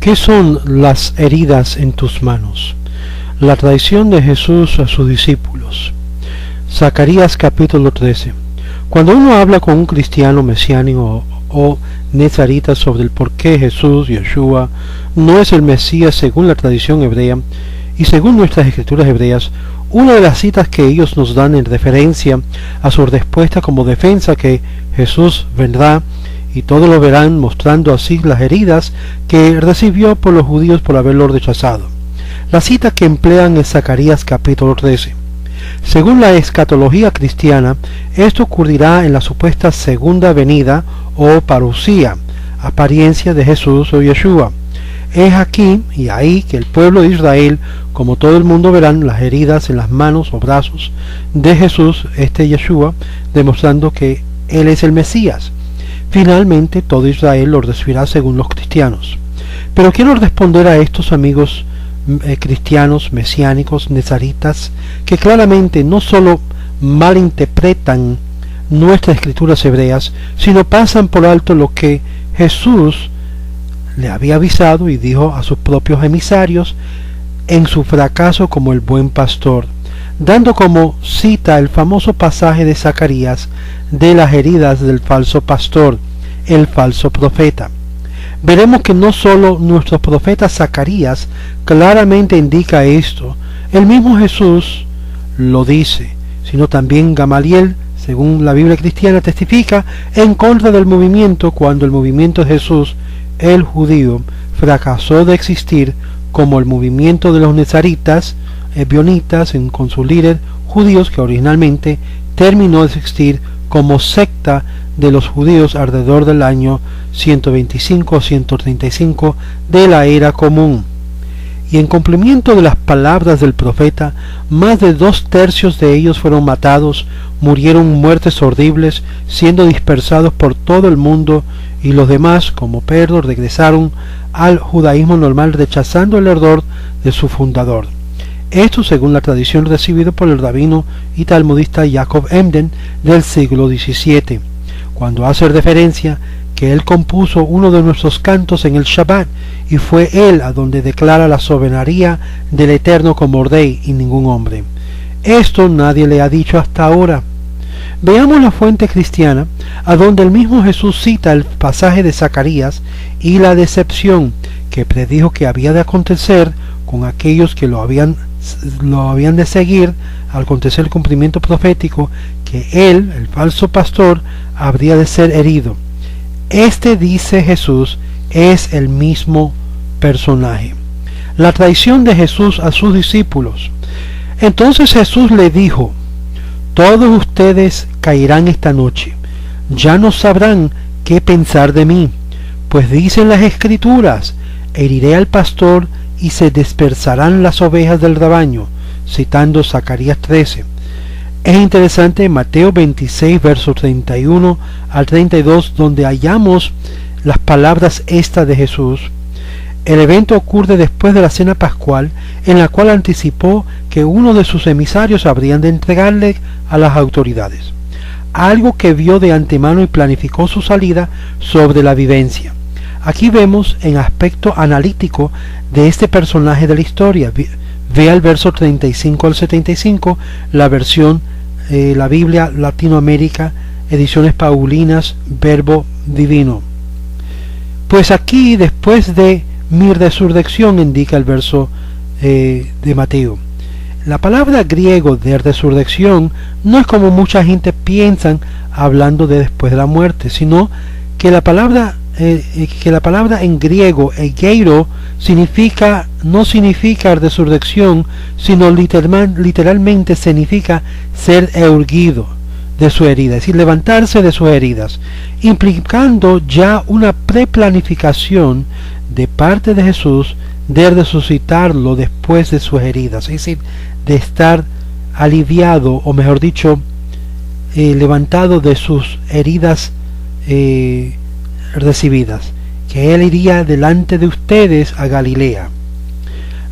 ¿Qué son las heridas en tus manos? La traición de Jesús a sus discípulos. Zacarías capítulo 13. Cuando uno habla con un cristiano mesiánico o nezarita sobre el por qué Jesús, Yeshua, no es el Mesías según la tradición hebrea y según nuestras escrituras hebreas, una de las citas que ellos nos dan en referencia a su respuesta como defensa que Jesús vendrá y todos lo verán, mostrando así las heridas que recibió por los judíos por haberlo rechazado. La cita que emplean es Zacarías capítulo 13. Según la escatología cristiana, esto ocurrirá en la supuesta segunda venida o parucía, apariencia de Jesús o Yeshua. Es aquí y ahí que el pueblo de Israel, como todo el mundo, verán las heridas en las manos o brazos de Jesús, Yeshua, demostrando que Él es el Mesías. Finalmente todo Israel lo recibirá según los cristianos. Pero quiero responder a estos amigos cristianos, mesiánicos, nezaritas, que claramente no solo malinterpretan nuestras escrituras hebreas, sino pasan por alto lo que Jesús le había avisado y dijo a sus propios emisarios en su fracaso como el buen pastor, dando como cita el famoso pasaje de Zacarías de las heridas del falso pastor, el falso profeta. Veremos que no solo nuestro profeta Zacarías claramente indica esto, el mismo Jesús lo dice, sino también Gamaliel, según la Biblia cristiana, testifica en contra del movimiento cuando el movimiento de Jesús, el judío, fracasó de existir como el movimiento de los nezaritas, ebionitas, con su líder judíos, que originalmente terminó de existir como secta de los judíos alrededor del año 125 o 135 de la era común. Y en cumplimiento de las palabras del profeta, más de 2/3 de ellos fueron matados, murieron muertes horribles, siendo dispersados por todo el mundo, y los demás, como Pedro, regresaron al judaísmo normal, rechazando el error de su fundador. Esto según la tradición recibida por el rabino y talmudista Jacob Emden del siglo XVII, cuando hace referencia que él compuso uno de nuestros cantos en el Shabbat, y fue él a donde declara la soberanía del Eterno como rey y ningún hombre. Esto nadie le ha dicho hasta ahora. Veamos la fuente cristiana, a donde el mismo Jesús cita el pasaje de Zacarías y la decepción que predijo que había de acontecer con aquellos que lo habían de seguir al acontecer el cumplimiento profético, que él, el falso pastor, habría de ser herido. Dice Jesús, es el mismo personaje. La traición de Jesús a sus discípulos. Entonces Jesús le dijo: todos ustedes caerán esta noche, ya no sabrán qué pensar de mí, pues dicen las escrituras, heriré al pastor y se dispersarán las ovejas del rebaño, citando Zacarías 13. Es interesante Mateo 26, versos 31 al 32, donde hallamos las palabras estas de Jesús. El evento ocurre después de la cena pascual, en la cual anticipó que uno de sus emisarios habrían de entregarle a las autoridades, algo que vio de antemano y planificó su salida sobre la vivencia. Aquí vemos en aspecto analítico de este personaje de la historia. Vea el verso 35 al 75, la versión, la Biblia Latinoamérica, ediciones Paulinas, Verbo Divino. Pues aquí, después de mi resurrección, indica el verso de Mateo. La palabra griego de resurrección no es como mucha gente piensa hablando de después de la muerte, sino que la palabra en griego egeiro no significa resurrección, sino literalmente significa ser erguido de su herida, es decir, levantarse de sus heridas, implicando ya una preplanificación de parte de Jesús de resucitarlo después de sus heridas, es decir, de estar aliviado, o mejor dicho, levantado de sus heridas recibidas, que él iría delante de ustedes a Galilea.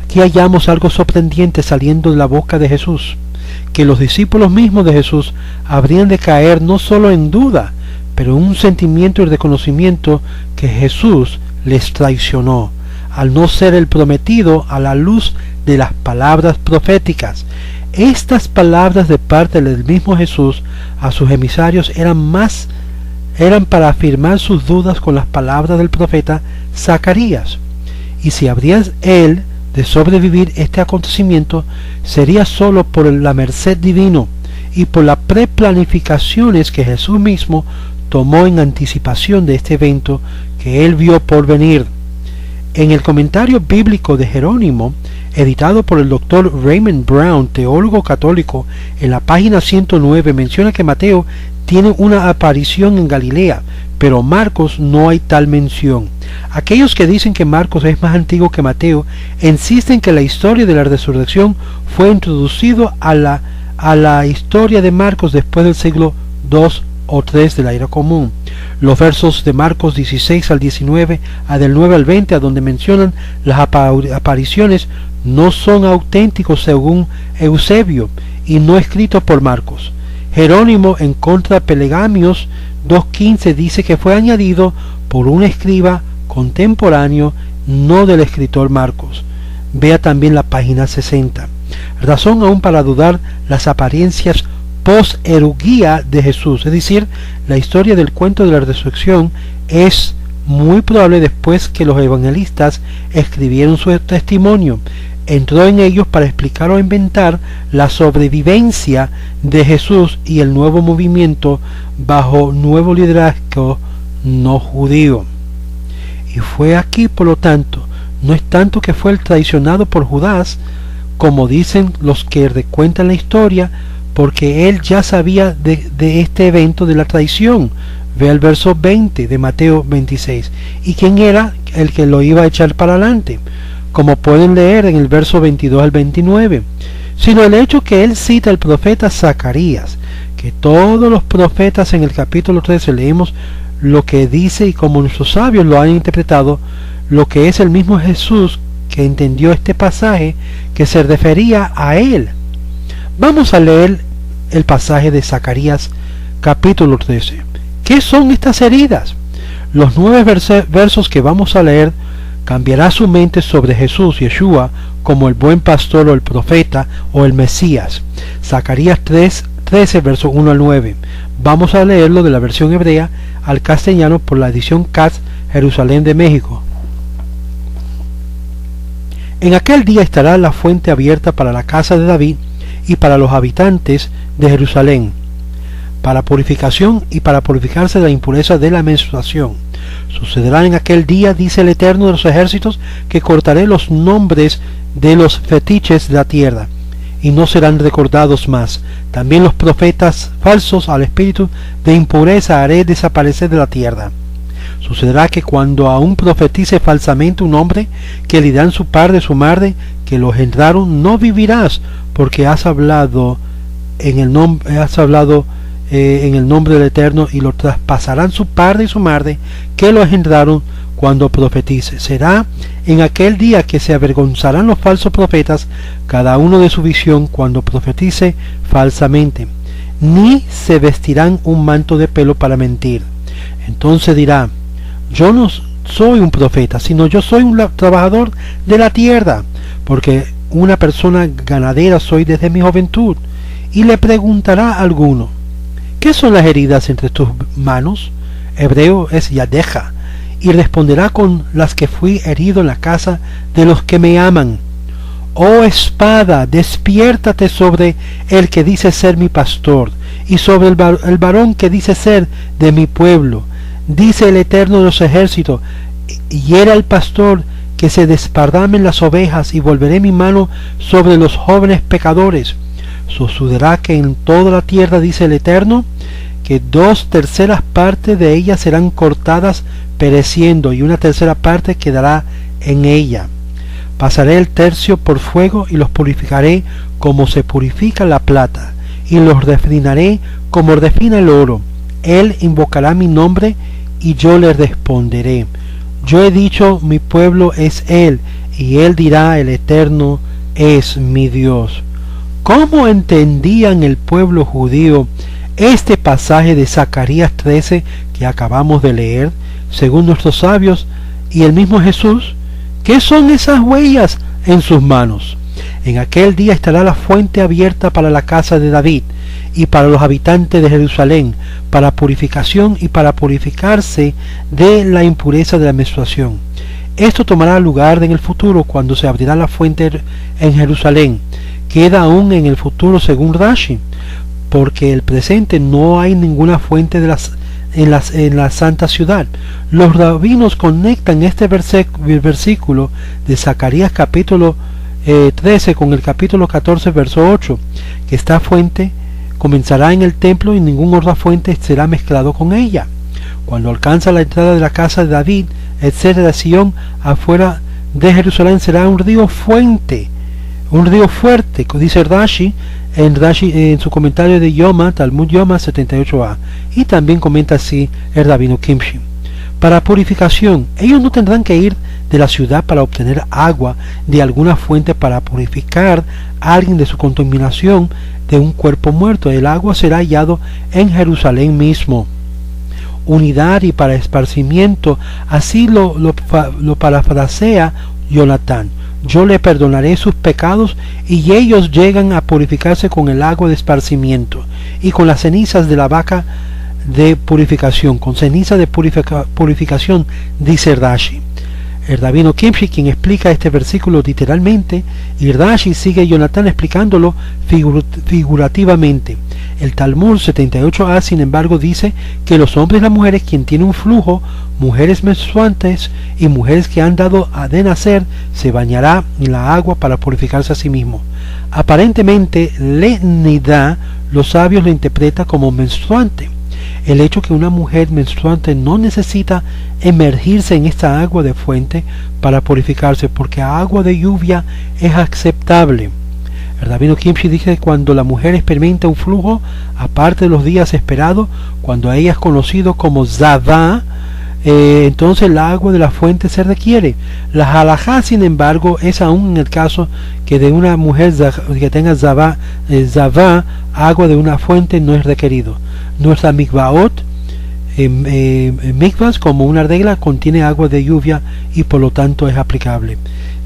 Aquí hallamos algo sorprendente saliendo de la boca de Jesús, que los discípulos mismos de Jesús habrían de caer no solo en duda, pero en un sentimiento y reconocimiento que Jesús les traicionó, al no ser el prometido a la luz de las palabras proféticas. Estas palabras de parte del mismo Jesús a sus emisarios eran para afirmar sus dudas con las palabras del profeta Zacarías, y si habría él de sobrevivir este acontecimiento, sería solo por la merced divino y por las preplanificaciones que Jesús mismo tomó en anticipación de este evento que él vio por venir. En el comentario bíblico de Jerónimo, editado por el Dr. Raymond Brown, teólogo católico, en la página 109 menciona que Mateo tiene una aparición en Galilea, pero Marcos no hay tal mención. Aquellos que dicen que Marcos es más antiguo que Mateo insisten que la historia de la resurrección fue introducido a la historia de Marcos después del siglo II o III de la era común. Los versos de Marcos 16 al 19, del 9 al 20, a donde mencionan las apariciones, no son auténticos según Eusebio y no escritos por Marcos. Jerónimo, en contra de Pelegamios 2.15, dice que fue añadido por un escriba contemporáneo, no del escritor Marcos. Vea también la página 60. Razón aún para dudar las apariencias post-eruguía de Jesús, es decir, la historia del cuento de la resurrección es muy probable después que los evangelistas escribieron su testimonio. Entró en ellos para explicar o inventar la sobrevivencia de Jesús y el nuevo movimiento bajo nuevo liderazgo no judío. Y fue aquí, por lo tanto, no es tanto que fue el traicionado por Judas, como dicen los que recuentan la historia, porque él ya sabía de este evento de la traición. Ve el verso 20 de Mateo 26. ¿Y quién era el que lo iba a echar para adelante? Como pueden leer en el verso 22 al 29. Sino el hecho que él cita al profeta Zacarías, que todos los profetas en el capítulo 13 leemos lo que dice y como nuestros sabios lo han interpretado, lo que es el mismo Jesús que entendió este pasaje que se refería a él. Vamos a leer el pasaje de Zacarías capítulo 13. ¿Qué son estas heridas? Los 9 versos que vamos a leer cambiará su mente sobre Jesús, Yeshua, como el buen pastor o el profeta o el Mesías. Zacarías 13 versos 1 al 9. Vamos a leerlo de la versión hebrea al castellano por la edición Katz, Jerusalén de México. En aquel día estará la fuente abierta para la casa de David y para los habitantes de Jerusalén, para purificación y para purificarse de la impureza de la menstruación. Sucederá en aquel día, dice el Eterno de los ejércitos, que cortaré los nombres de los fetiches de la tierra, y no serán recordados más. También los profetas falsos al espíritu de impureza haré desaparecer de la tierra. Sucederá que cuando aún profetice falsamente un hombre, que le dirán su padre, su madre, que lo engendraron, no vivirás, porque has hablado en el nombre del Eterno, y lo traspasarán su padre y su madre, que lo engendraron, cuando profetice. Será en aquel día que se avergonzarán los falsos profetas, cada uno de su visión, cuando profetice falsamente, ni se vestirán un manto de pelo para mentir. Entonces dirá: yo no soy un profeta, sino yo soy un trabajador de la tierra, porque una persona ganadera soy desde mi juventud. Y le preguntará a alguno: ¿qué son las heridas entre tus manos? Hebreo es yadeja. Y responderá: con las que fui herido en la casa de los que me aman. Oh espada, despiértate sobre el que dice ser mi pastor, y sobre el varón que dice ser de mi pueblo. Dice el Eterno de los ejércitos, hiera el pastor, que se desparramen las ovejas, y volveré mi mano sobre los jóvenes pecadores. Sucederá que en toda la tierra, dice el Eterno, que 2/3 partes de ellas serán cortadas pereciendo, y 1/3 parte quedará en ella. Pasaré el tercio por fuego, y los purificaré como se purifica la plata, y los refinaré como refina el oro. Él invocará mi nombre, y yo le responderé. Yo he dicho, mi pueblo es él, y él dirá, el Eterno es mi Dios. ¿Cómo entendían el pueblo judío este pasaje de Zacarías 13 que acabamos de leer, según nuestros sabios y el mismo Jesús? ¿Qué son esas huellas en sus manos? En aquel día estará la fuente abierta para la casa de David y para los habitantes de Jerusalén, para purificación y para purificarse de la impureza de la menstruación. Esto tomará lugar en el futuro, cuando se abrirá la fuente en Jerusalén. Queda aún en el futuro según Rashi, porque el presente no hay ninguna fuente en la santa ciudad. Los rabinos conectan este versículo de Zacarías capítulo 13 con el capítulo 14 verso 8, que esta fuente comenzará en el templo y ningún otra fuente será mezclado con ella. Cuando alcanza la entrada de la casa de David, etcétera, Sion, afuera de Jerusalén será un río fuente, un río fuerte, dice Rashi en su comentario de Yoma, Talmud Yoma 78a, y también comenta así el rabino Kimshi. Para purificación, ellos no tendrán que ir de la ciudad para obtener agua de alguna fuente para purificar a alguien de su contaminación de un cuerpo muerto. El agua será hallado en Jerusalén mismo. Unidad y para esparcimiento, así lo parafrasea Jonatán. Yo le perdonaré sus pecados, y ellos llegan a purificarse con el agua de esparcimiento y con las cenizas de la vaca de purificación, con ceniza de purificación, dice Rashi. El rabino Kimshi, quien explica este versículo literalmente, y Rashi sigue Jonatán explicándolo figurativamente. El Talmud 78a, sin embargo, dice que los hombres y las mujeres quien tienen un flujo, mujeres menstruantes y mujeres que han dado de nacer, se bañará en la agua para purificarse a sí mismo. Aparentemente, le nidá, los sabios lo interpretan como menstruante. El hecho que una mujer menstruante no necesita emergirse en esta agua de fuente para purificarse, porque agua de lluvia es aceptable. El rabino Kimshi dice que cuando la mujer experimenta un flujo, aparte de los días esperados, cuando ella es conocido como Zavá, entonces el agua de la fuente se requiere. La halajá, sin embargo, es aún en el caso que de una mujer que tenga Zavá, agua de una fuente no es requerido. Nuestra mikvaot, mikvas, como una regla, contiene agua de lluvia y por lo tanto es aplicable.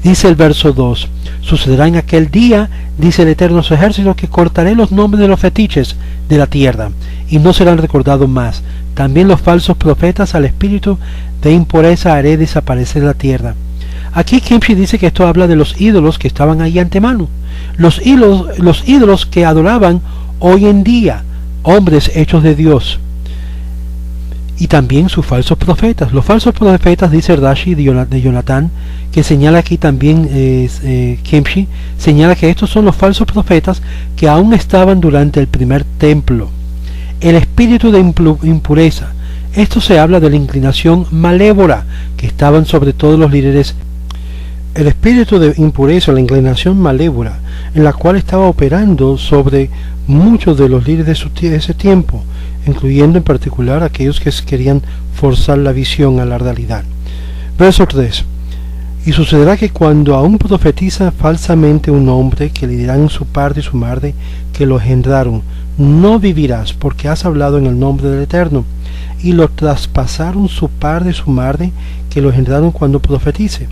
Dice el verso 2: sucederá en aquel día, dice el Eterno de los ejércitos, que cortaré los nombres de los fetiches de la tierra, y no serán recordados más. También los falsos profetas al espíritu de impureza haré desaparecer de la tierra. Aquí Kimshi dice que esto habla de los ídolos que estaban ahí antemano, los ídolos que adoraban hoy en día, hombres hechos de Dios, y también sus falsos profetas. Los falsos profetas, dice Rashi de Jonatán, que señala aquí también Kimshi, señala que estos son los falsos profetas que aún estaban durante el primer templo. El espíritu de impureza, esto se habla de la inclinación malévola que estaban sobre todos los líderes. El espíritu de impureza, la inclinación malévola, en la cual estaba operando sobre muchos de los líderes de ese tiempo, incluyendo en particular aquellos que querían forzar la visión a la realidad. Verso 3: y sucederá que cuando aún profetiza falsamente un hombre, que le dirán su padre y su madre que lo engendraron, no vivirás, porque has hablado en el nombre del Eterno. Y lo traspasaron su padre y su madre que lo engendraron cuando profetice.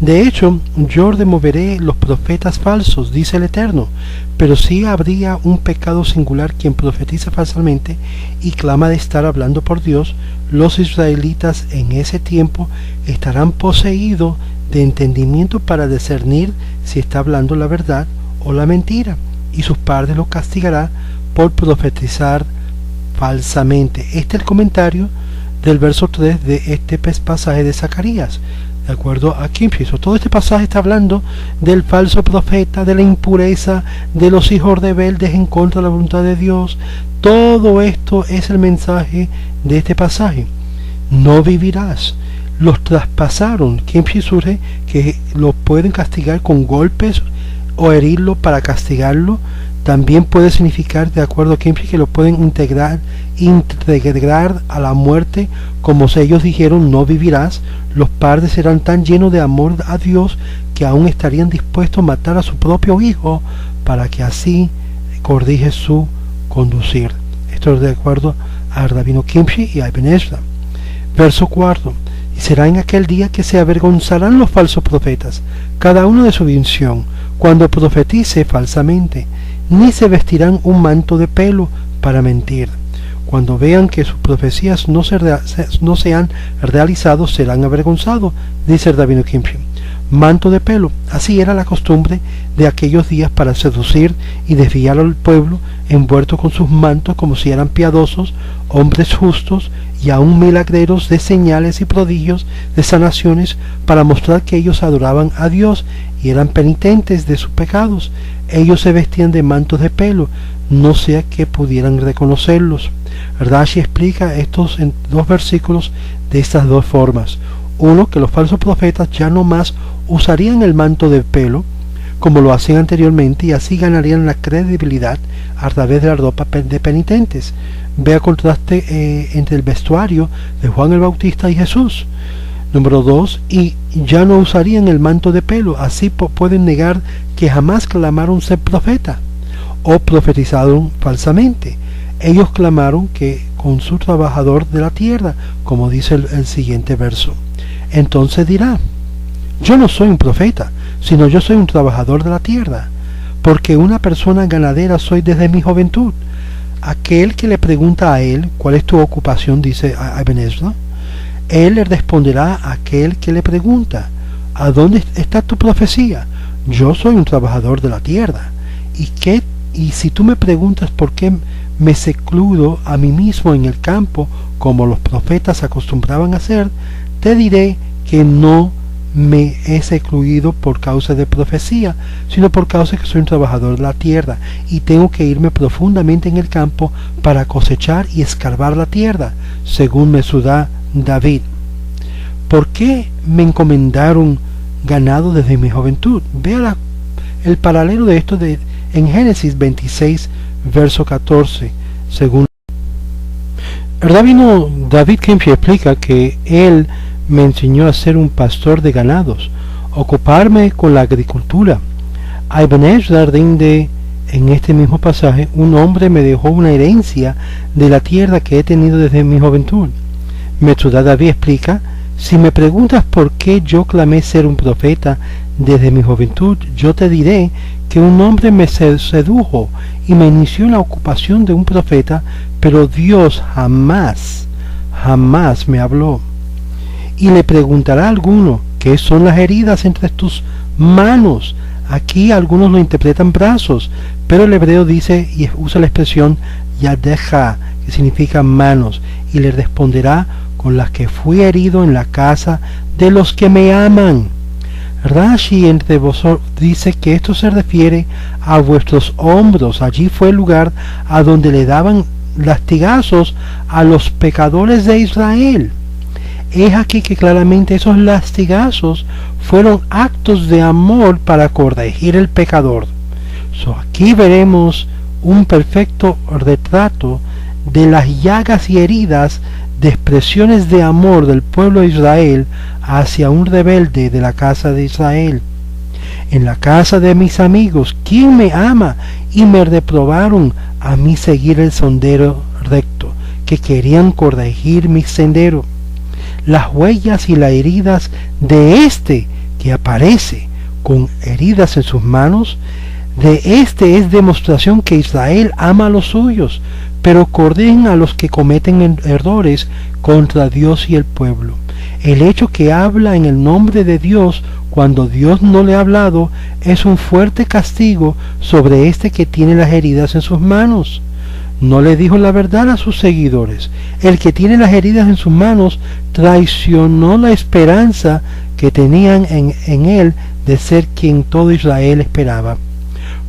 De hecho, yo removeré los profetas falsos, dice el Eterno, pero sí habría un pecado singular quien profetiza falsamente y clama de estar hablando por Dios. Los israelitas en ese tiempo estarán poseídos de entendimiento para discernir si está hablando la verdad o la mentira, y sus padres los castigará por profetizar falsamente. Este es el comentario del verso 3 de este pasaje de Zacarías, de acuerdo a Kimchi. Todo este pasaje está hablando del falso profeta, de la impureza, de los hijos rebeldes en contra de la voluntad de Dios. Todo esto es el mensaje de este pasaje. No vivirás. Los traspasaron. Kimchi surge que los pueden castigar con golpes o herirlo para castigarlo. También puede significar, de acuerdo a Kimchi, que lo pueden integrar a la muerte, como si ellos dijeron no vivirás. Los padres serán tan llenos de amor a Dios que aún estarían dispuestos a matar a su propio hijo para que así corrige su conducir. Esto es de acuerdo a Rabino Kimchi y a Ibn Ezra. Verso 4. Y será en aquel día que se avergonzarán los falsos profetas, cada uno de su visión, cuando profetice falsamente, ni se vestirán un manto de pelo para mentir. Cuando vean que sus profecías no se han realizado, serán avergonzados, dice el Rabino Kimchi. Manto de pelo, así era la costumbre de aquellos días para seducir y desviar al pueblo, envuelto con sus mantos como si eran piadosos, hombres justos y aún milagreros de señales y prodigios de sanaciones, para mostrar que ellos adoraban a Dios y eran penitentes de sus pecados. Ellos se vestían de mantos de pelo, no sea que pudieran reconocerlos. Rashi explica estos en 2 versículos de estas 2 formas. Uno, que los falsos profetas ya no más usarían el manto de pelo como lo hacían anteriormente, y así ganarían la credibilidad a través de la ropa de penitentes. Vea contraste entre el vestuario de Juan el Bautista y Jesús. Número 2, y ya no usarían el manto de pelo, así pueden negar que jamás clamaron ser profeta o profetizaron falsamente. Ellos clamaron que con su trabajador de la tierra, como dice el siguiente verso. Entonces dirá: yo no soy un profeta, sino yo soy un trabajador de la tierra, porque una persona ganadera soy desde mi juventud. Aquel que le pregunta a él ¿cuál es tu ocupación?, dice a Ibn Ezra, él le responderá a aquel que le pregunta: ¿a dónde está tu profecía? Yo soy un trabajador de la tierra. Y si tú me preguntas por qué me secludo a mí mismo en el campo, como los profetas acostumbraban a hacer, te diré que no me he secluido por causa de profecía, sino por causa que soy un trabajador de la tierra, y tengo que irme profundamente en el campo para cosechar y escarbar la tierra, según Mesudá David. ¿Por qué me encomendaron ganado desde mi juventud? Vea el paralelo de esto en Génesis 26, verso 14, según el rabino David Kimchi explica que él me enseñó a ser un pastor de ganados, ocuparme con la agricultura. A Ibn Ezra rinde en este mismo pasaje: un hombre me dejó una herencia de la tierra que he tenido desde mi juventud. Mesudá David explica: si me preguntas por qué yo clamé ser un profeta desde mi juventud, yo te diré que un hombre me sedujo y me inició en la ocupación de un profeta, pero Dios jamás me habló. Y le preguntará a alguno: ¿qué son las heridas entre tus manos? Aquí algunos lo interpretan brazos, pero el hebreo dice y usa la expresión yadeja, que significa manos, y le responderá: con las que fui herido en la casa de los que me aman. Rashi entre vosotros dice que esto se refiere a vuestros hombros. Allí fue el lugar a donde le daban lastigazos a los pecadores de Israel. Es aquí que claramente esos lastigazos fueron actos de amor para corregir el pecador. Aquí veremos un perfecto retrato de las llagas y heridas de expresiones de amor del pueblo de Israel hacia un rebelde de la casa de Israel. En la casa de mis amigos, ¿quién me ama? Y me reprobaron a mí seguir el sendero recto, que querían corregir mi sendero. Las huellas y las heridas de este que aparece con heridas en sus manos, de este es demostración que Israel ama a los suyos, pero corrigen a los que cometen errores contra Dios y el pueblo. El hecho que habla en el nombre de Dios cuando Dios no le ha hablado es un fuerte castigo sobre este que tiene las heridas en sus manos. No le dijo la verdad a sus seguidores. El que tiene las heridas en sus manos traicionó la esperanza que tenían en él de ser quien todo Israel esperaba.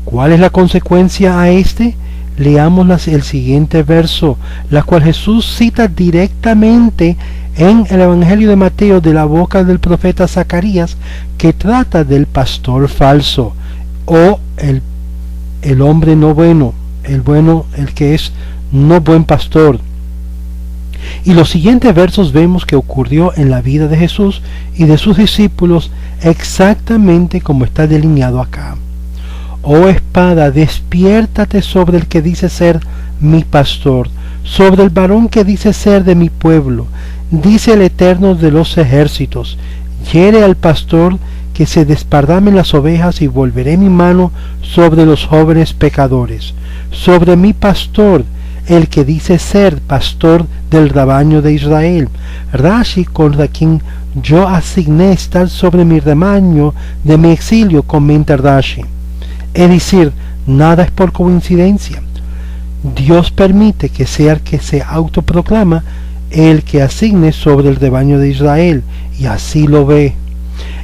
¿Cuál es la consecuencia a este? Leamos el siguiente verso, la cual Jesús cita directamente en el Evangelio de Mateo de la boca del profeta Zacarías, que trata del pastor falso, o el hombre no bueno, el que es no buen pastor. Y los siguientes versos vemos que ocurrió en la vida de Jesús y de sus discípulos exactamente como está delineado acá. Oh espada, despiértate sobre el que dice ser mi pastor, sobre el varón que dice ser de mi pueblo, dice el Eterno de los ejércitos. Hiere al pastor que se despardamen las ovejas, y volveré mi mano sobre los jóvenes pecadores, sobre mi pastor, el que dice ser pastor del rebaño de Israel. Rashi, contra quien yo asigné estar sobre mi rebaño de mi exilio, comenta Rashi. Es decir, nada es por coincidencia. Dios permite que sea el que se autoproclama el que asigne sobre el rebaño de Israel, y así lo ve.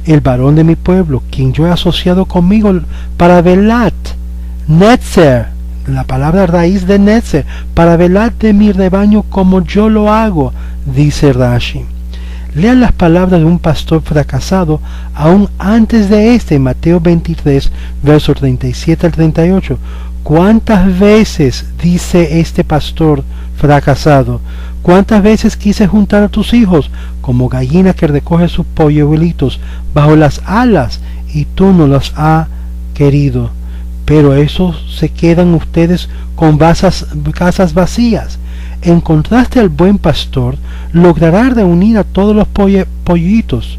El varón de mi pueblo, quien yo he asociado conmigo para velar, Netzer, la palabra raíz de Netzer, para velar de mi rebaño como yo lo hago, dice Rashi. Lean las palabras de un pastor fracasado aún antes de este, en Mateo 23, versos 37 al 38. ¿Cuántas veces dice este pastor fracasado? ¿Cuántas veces quise juntar a tus hijos como gallina que recoge sus polluelitos bajo las alas, y tú no los has querido? Pero eso se quedan ustedes con casas vacías. En contraste al buen pastor, logrará reunir a todos los pollitos.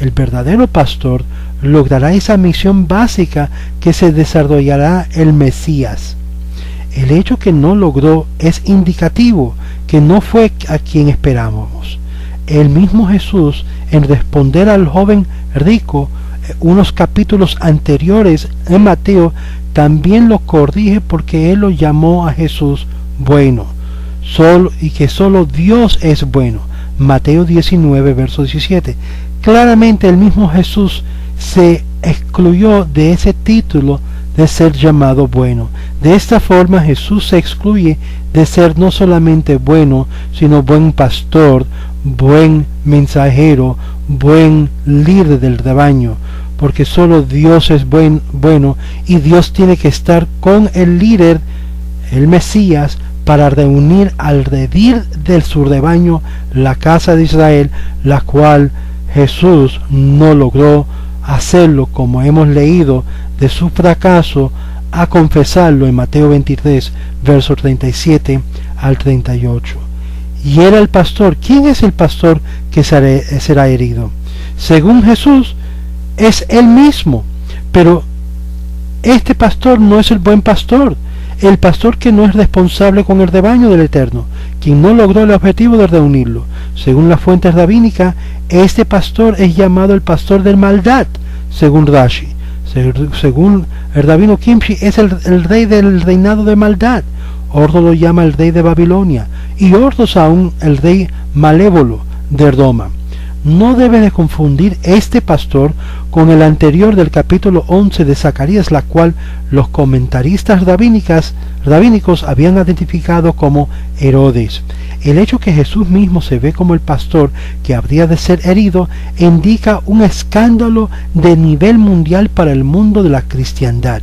El verdadero pastor logrará esa misión básica que se desarrollará el Mesías. El hecho que no logró es indicativo que no fue a quien esperábamos. El mismo Jesús, en responder al joven rico, unos capítulos anteriores en Mateo, también lo corrige, porque él lo llamó a Jesús bueno, y que solo Dios es bueno. Mateo 19, verso 17. Claramente el mismo Jesús se excluyó de ese título de ser llamado bueno. De esta forma Jesús se excluye de ser no solamente bueno, sino buen pastor, buen mensajero, buen líder del rebaño, porque solo Dios es bueno, y Dios tiene que estar con el líder, el Mesías, para reunir al redil de su rebaño, la casa de Israel, la cual Jesús no logró hacerlo, como hemos leído de su fracaso a confesarlo en Mateo 23, versos 37 al 38. Y era el pastor. ¿Quién es el pastor que será herido? Según Jesús, es él mismo, pero este pastor no es el buen pastor, el pastor que no es responsable con el rebaño del Eterno, quien no logró el objetivo de reunirlo. Según las fuentes rabínicas, este pastor es llamado el pastor de maldad, según Rashi. Según el rabino Kimchi, es el rey del reinado de maldad. Ordo lo llama el rey de Babilonia, y Ordos aún el rey malévolo de Roma. No debe de confundir este pastor con el anterior del capítulo 11 de Zacarías, la cual los comentaristas rabínicos habían identificado como Herodes. El hecho que Jesús mismo se ve como el pastor que habría de ser herido indica un escándalo de nivel mundial para el mundo de la cristiandad.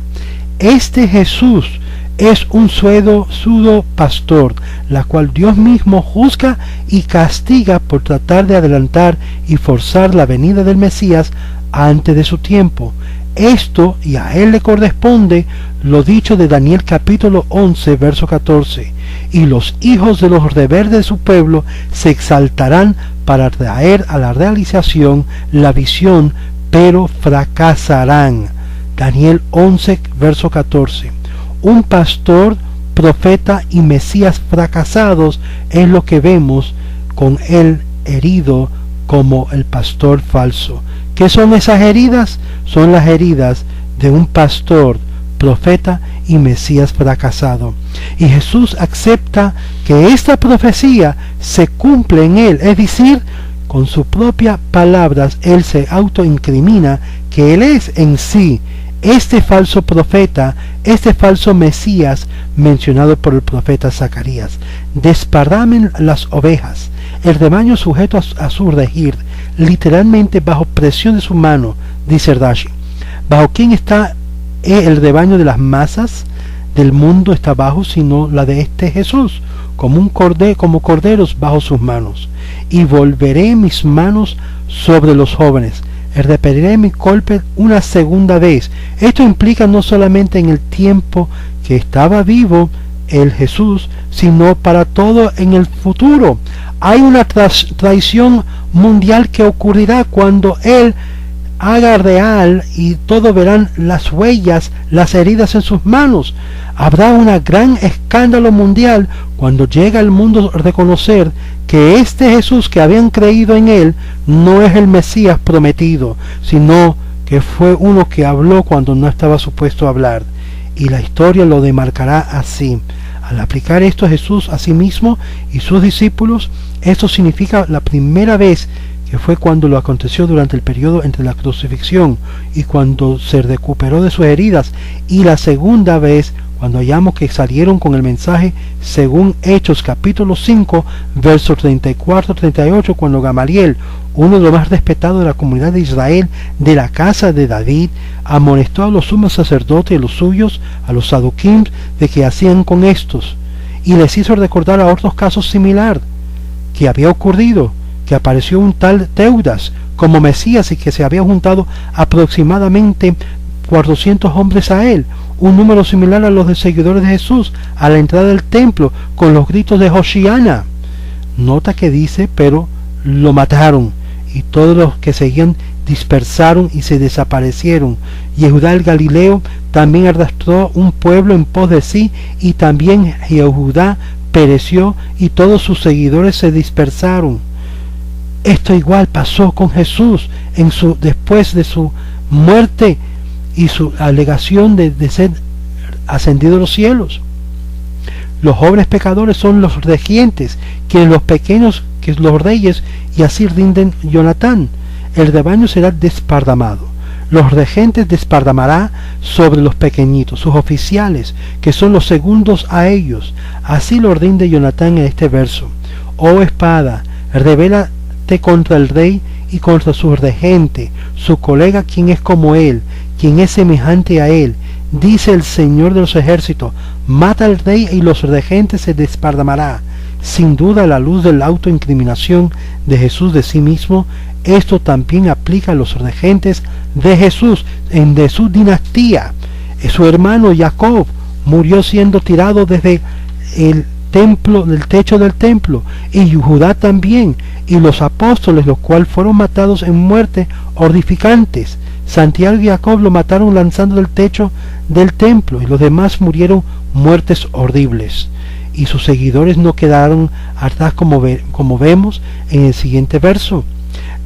Este Jesús es un pseudo pastor, la cual Dios mismo juzga y castiga por tratar de adelantar y forzar la venida del Mesías antes de su tiempo. Esto, y a él le corresponde lo dicho de Daniel capítulo 11, verso 14. Y los hijos de los rebeldes de su pueblo se exaltarán para traer a la realización la visión pero fracasarán. Daniel 11, verso 14. Un pastor, profeta y Mesías fracasados es lo que vemos con el herido como el pastor falso. ¿Qué son esas heridas? Son las heridas de un pastor, profeta y Mesías fracasado. Y Jesús acepta que esta profecía se cumple en él, es decir, con sus propias palabras, él se autoincrimina que él es en sí este falso profeta, este falso Mesías mencionado por el profeta Zacarías. Desparramen las ovejas, el rebaño sujeto a su regir, literalmente bajo presión de su mano, dice Rashi. ¿Bajo quién está el rebaño de las masas del mundo? Está bajo, sino la de este Jesús, como corderos bajo sus manos. Y volveré mis manos sobre los jóvenes, repetiré mi golpe una segunda vez. Esto implica no solamente en el tiempo que estaba vivo el Jesús, sino para todo en el futuro. Hay una traición mundial que ocurrirá cuando él haga real y todos verán las huellas, las heridas en sus manos. Habrá un gran escándalo mundial cuando llega el mundo a reconocer que este Jesús que habían creído en él no es el Mesías prometido, sino que fue uno que habló cuando no estaba supuesto a hablar. Y la historia lo demarcará así. Al aplicar esto a Jesús a sí mismo y sus discípulos, esto significa la primera vez que fue cuando lo aconteció durante el periodo entre la crucifixión y cuando se recuperó de sus heridas, y la segunda vez cuando hallamos que salieron con el mensaje según Hechos capítulo 5 versos 34-38, cuando Gamaliel, uno de los más respetados de la comunidad de Israel de la casa de David, amonestó a los sumos sacerdotes y los suyos, a los saduquim, de que hacían con estos, y les hizo recordar a otros casos similares que había ocurrido, que apareció un tal Teudas como Mesías y que se había juntado aproximadamente 400 hombres a él, un número similar a los de seguidores de Jesús a la entrada del templo con los gritos de Hoshiana. Nota que dice, pero lo mataron, y todos los que seguían dispersaron y se desaparecieron. Yehudá el Galileo también arrastró un pueblo en pos de sí, y también Yehudá pereció y todos sus seguidores se dispersaron. Esto igual pasó con Jesús después de su muerte y su alegación de ser ascendido a los cielos. Los jóvenes pecadores son los regentes, quienes los pequeños, que los reyes, y así rinden Jonatán. El rebaño será desparramado. Los regentes desparramará sobre los pequeñitos, sus oficiales, que son los segundos a ellos. Así lo rinde Jonatán en este verso. Oh espada, revélate contra el rey y contra su regente, su colega, quien es como él, quien es semejante a él. Dice el Señor de los ejércitos: mata al rey y los regentes se desparramará. Sin duda, a la luz de la autoincriminación de Jesús de sí mismo, esto también aplica a los regentes de Jesús de su dinastía. Su hermano Jacob murió siendo tirado desde el templo, del techo del templo, y Judá también, y los apóstoles, los cuales fueron matados en muerte horrificantes. Santiago y Jacob lo mataron lanzando del techo del templo, y los demás murieron muertes horribles. Y sus seguidores no quedaron atrás, como vemos en el siguiente verso.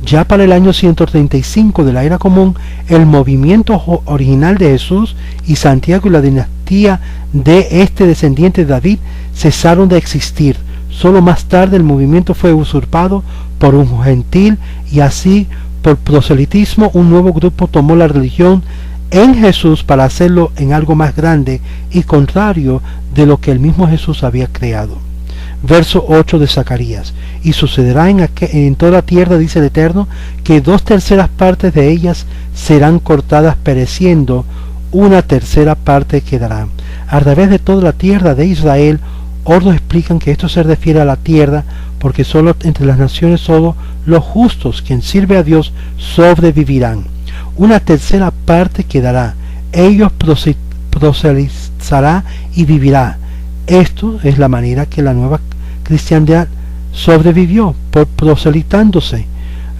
Ya para el año 135 de la era común, el movimiento original de Jesús y Santiago y la dinastía de este descendiente de David cesaron de existir. Solo más tarde el movimiento fue usurpado por un gentil, y así por proselitismo un nuevo grupo tomó la religión en Jesús para hacerlo en algo más grande y contrario de lo que el mismo Jesús había creado. Verso 8 de Zacarías: y sucederá en toda la tierra, dice el Eterno, que 2/3 partes de ellas serán cortadas pereciendo, 1/3 parte quedará. A través de toda la tierra de Israel, otros explican que esto se refiere a la tierra, porque solo entre las naciones solo los justos, quien sirve a Dios, sobrevivirán. 1/3 parte quedará. Ellos proselytizará y vivirá. Esto es la manera que la nueva cristiandad sobrevivió, por proselitándose.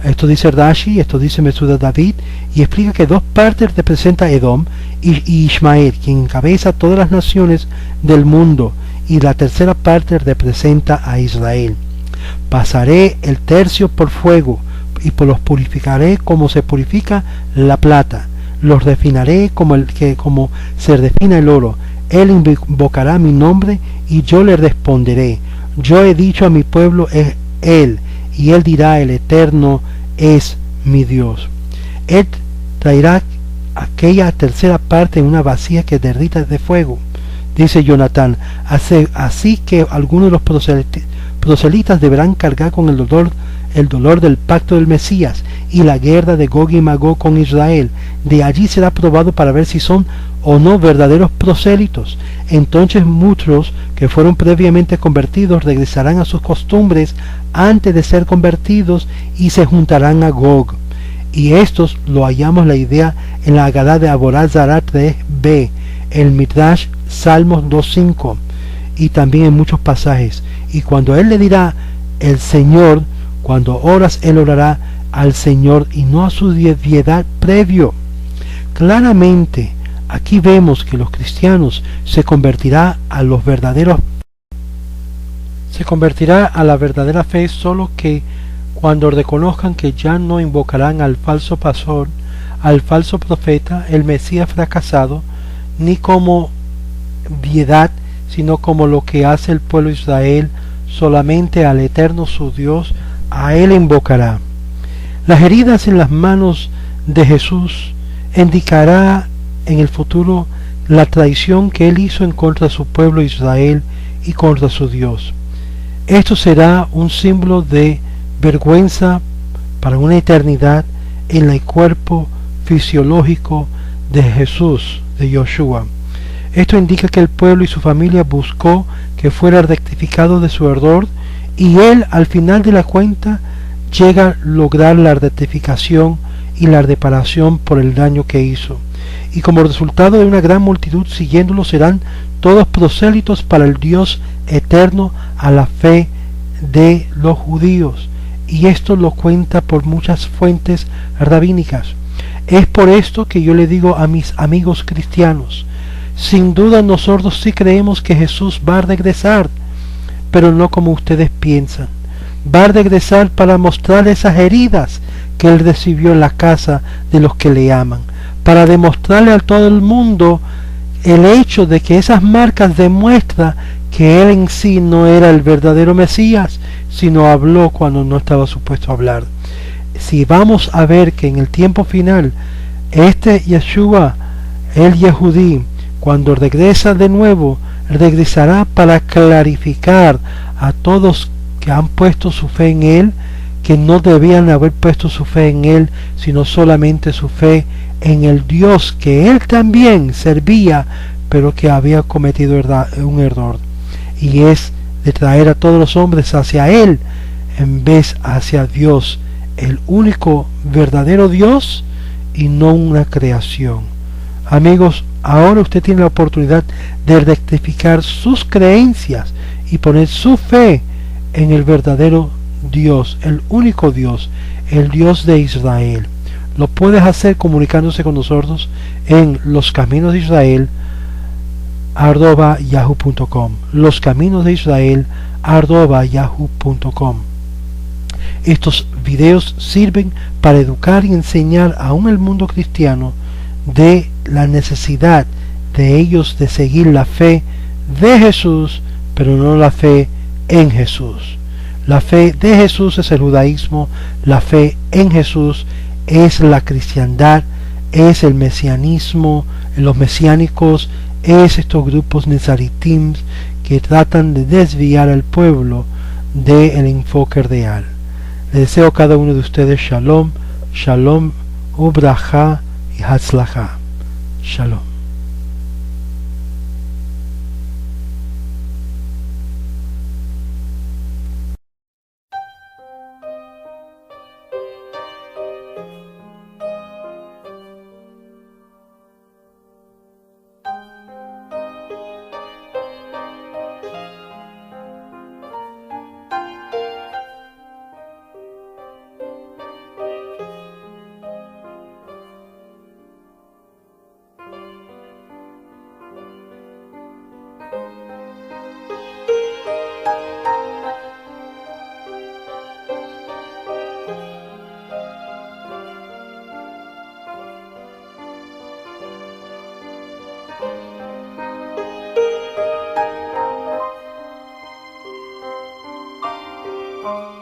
Esto dice Rashi, esto dice Mesuda David, y explica que dos partes representa Edom y Ismael, quien encabeza todas las naciones del mundo, y la tercera parte representa a Israel. Pasaré el tercio por fuego, y los purificaré como se purifica la plata. Los refinaré como se refina el oro. Él invocará mi nombre, y yo le responderé. Yo he dicho a mi pueblo, es él, y él dirá, el Eterno es mi Dios. Él traerá aquella tercera parte en una vasija que derrita de fuego, dice Jonatán. Así que algunos de los proselitas deberán cargar con el dolor del pacto del Mesías y la guerra de Gog y Magog con Israel. De allí será probado para ver si son o no verdaderos prosélitos. Entonces muchos que fueron previamente convertidos regresarán a sus costumbres antes de ser convertidos y se juntarán a Gog. Y estos lo hallamos la idea en la Agadá de Aborá Zará 3b, el Midrash Salmos 2.5, y también en muchos pasajes. Y cuando él le dirá el Señor, cuando oras él orará al Señor y no a su deidad previo. Claramente aquí vemos que los cristianos se convertirá a la verdadera fe solo que cuando reconozcan que ya no invocarán al falso pastor, al falso profeta, el Mesías fracasado, ni como deidad, sino como lo que hace el pueblo de Israel, solamente al Eterno su Dios, a él invocará. Las heridas en las manos de Jesús indicará en el futuro la traición que él hizo en contra de su pueblo Israel y contra su Dios. Esto será un símbolo de vergüenza para una eternidad en el cuerpo fisiológico de Jesús, de Yoshua. Esto indica que el pueblo y su familia buscó que fuera rectificado de su error, y él al final de la cuenta llega a lograr la rectificación y la reparación por el daño que hizo. Y como resultado de una gran multitud siguiéndolo serán todos prosélitos para el Dios eterno a la fe de los judíos. Y esto lo cuenta por muchas fuentes rabínicas. Es por esto que yo le digo a mis amigos cristianos, sin duda nosotros sí creemos que Jesús va a regresar, pero no como ustedes piensan. Va a regresar para mostrar esas heridas que él recibió en la casa de los que le aman, para demostrarle a todo el mundo el hecho de que esas marcas demuestran que él en sí no era el verdadero Mesías, sino habló cuando no estaba supuesto a hablar. Si vamos a ver que en el tiempo final este Yeshua, el Yehudí, cuando regresa de nuevo, regresará para clarificar a todos que han puesto su fe en él, que no debían haber puesto su fe en él, sino solamente su fe en el Dios que él también servía, pero que había cometido un error, y es de traer a todos los hombres hacia él en vez hacia Dios, el único verdadero Dios y no una creación. Amigos, ahora usted tiene la oportunidad de rectificar sus creencias y poner su fe en el verdadero Dios, el único Dios, el Dios de Israel. Lo puedes hacer comunicándose con nosotros en loscaminosdeisrael@yahoo.com, loscaminosdeisrael@yahoo.com. Estos videos sirven para educar y enseñar aún el mundo cristiano de la necesidad de ellos de seguir la fe de Jesús, pero no la fe en Jesús. La fe de Jesús es el judaísmo, la fe en Jesús es la cristiandad, es el mesianismo, los mesiánicos, es estos grupos nezaritim que tratan de desviar al pueblo del enfoque real. Le deseo a cada uno de ustedes shalom, shalom, ubraja y hatzlacha. Shalom. Thank you.